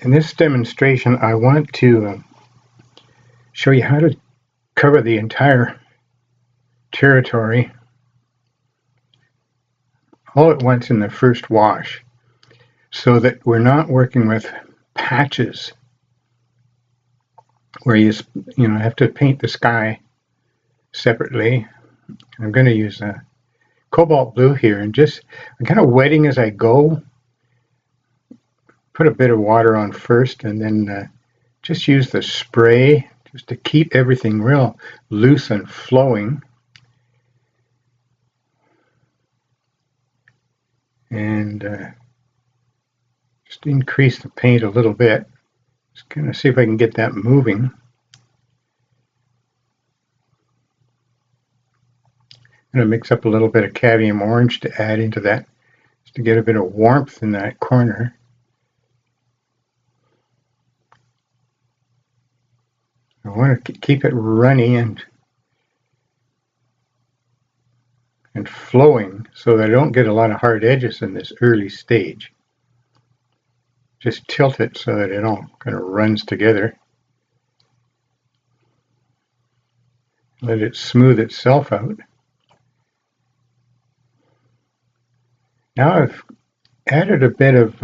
In this demonstration, I want to show you how to cover the entire territory all at once in the first wash, so that we're not working with patches where you have to paint the sky separately. I'm going to use a cobalt blue here, and I'm kind of wetting as I go. Put a bit of water on first, and then just use the spray just to keep everything real loose and flowing. And just increase the paint a little bit. Just kind of see if I can get that moving. I'm going to mix up a little bit of cadmium orange to add into that, just to get a bit of warmth in that corner. I want to keep it runny and flowing so that I don't get a lot of hard edges in this early stage. Just tilt it so that it all kind of runs together. Let it smooth itself out. Now I've added a bit of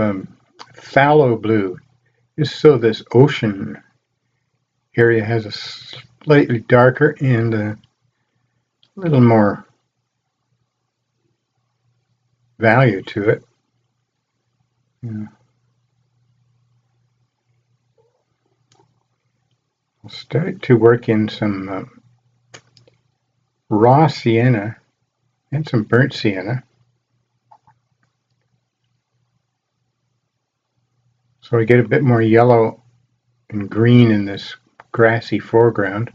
phthalo blue, just so this ocean area has a slightly darker and a little more value to it. I'll start to work in some raw sienna and some burnt sienna. So I get a bit more yellow and green in this grassy foreground.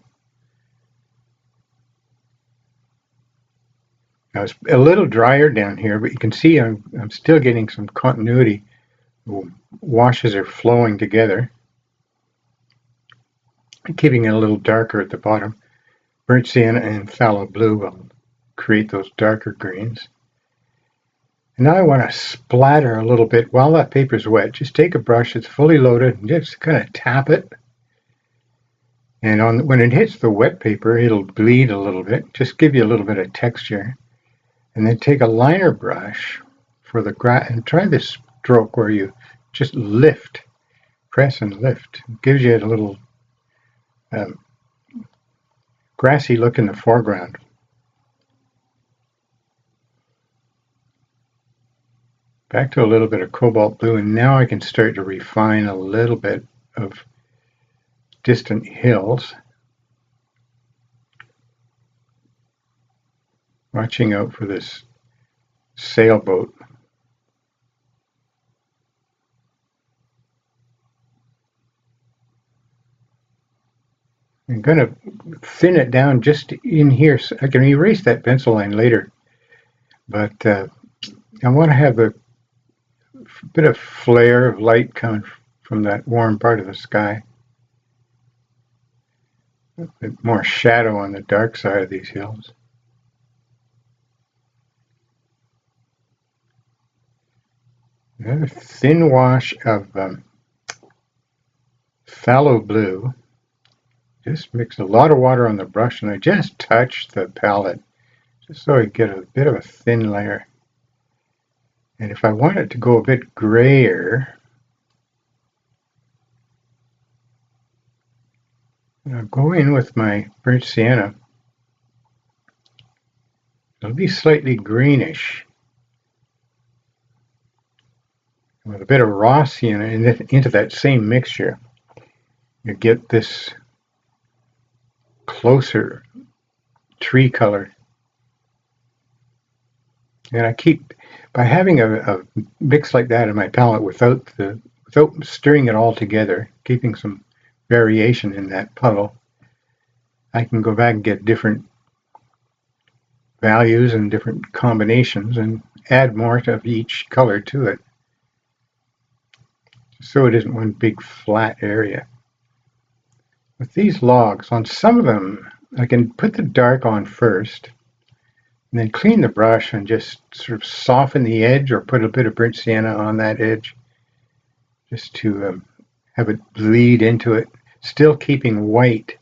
Now it's a little drier down here, but you can see I'm still getting some continuity. The washes are flowing together. I'm keeping it a little darker at the bottom. Burnt sienna and phthalo blue will create those darker greens. And now I want to splatter a little bit while that paper's wet. Just take a brush that's fully loaded and just kind of tap it. And when it hits the wet paper, it'll bleed a little bit, just give you a little bit of texture. And then take a liner brush for the grass and try this stroke where you just lift, press and lift. It gives you a little grassy look in the foreground. Back to a little bit of cobalt blue, and now I can start to refine a little bit of distant hills. Watching out for this sailboat. I'm going to thin it down just in here. So I can erase that pencil line later, but I want to have a bit of flare of light coming from that warm part of the sky. A bit more shadow on the dark side of these hills. Another thin wash of phthalo blue. Just mix a lot of water on the brush, and I just touch the palette just so I get a bit of a thin layer. And if I want it to go a bit grayer, I'll go in with my burnt sienna. It'll be slightly greenish. With a bit of raw sienna into that same mixture, you get this closer tree color. And I keep, by having a mix like that in my palette without stirring it all together, keeping some variation in that puddle, I can go back and get different values and different combinations and add more of each color to it, so it isn't one big flat area. With these logs, on some of them, I can put the dark on first, and then clean the brush and just sort of soften the edge or put a bit of burnt sienna on that edge, just to have it bleed into it, still keeping white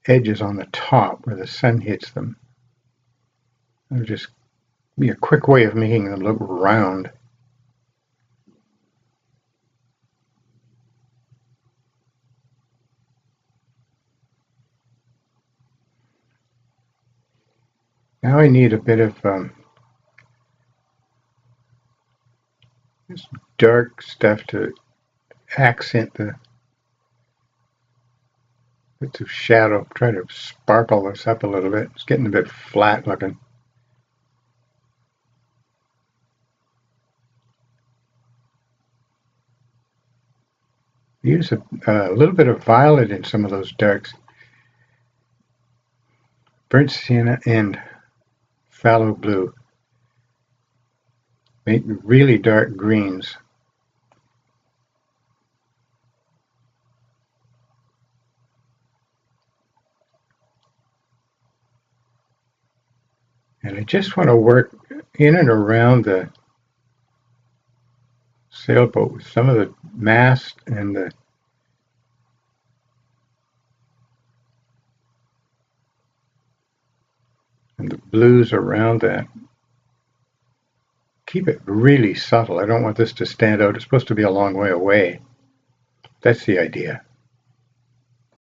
edges on the top where the sun hits them. It'll just be a quick way of making them look round. Now I need a bit of this dark stuff to accent the bits of shadow. Try to sparkle this up a little bit. It's getting a bit flat looking. Use a little bit of violet in some of those darks. Burnt sienna and phthalo blue. Make really dark greens. And I just want to work in and around the sailboat with some of the mast and the blues around that. Keep it really subtle. I don't want this to stand out. It's supposed to be a long way away. That's the idea.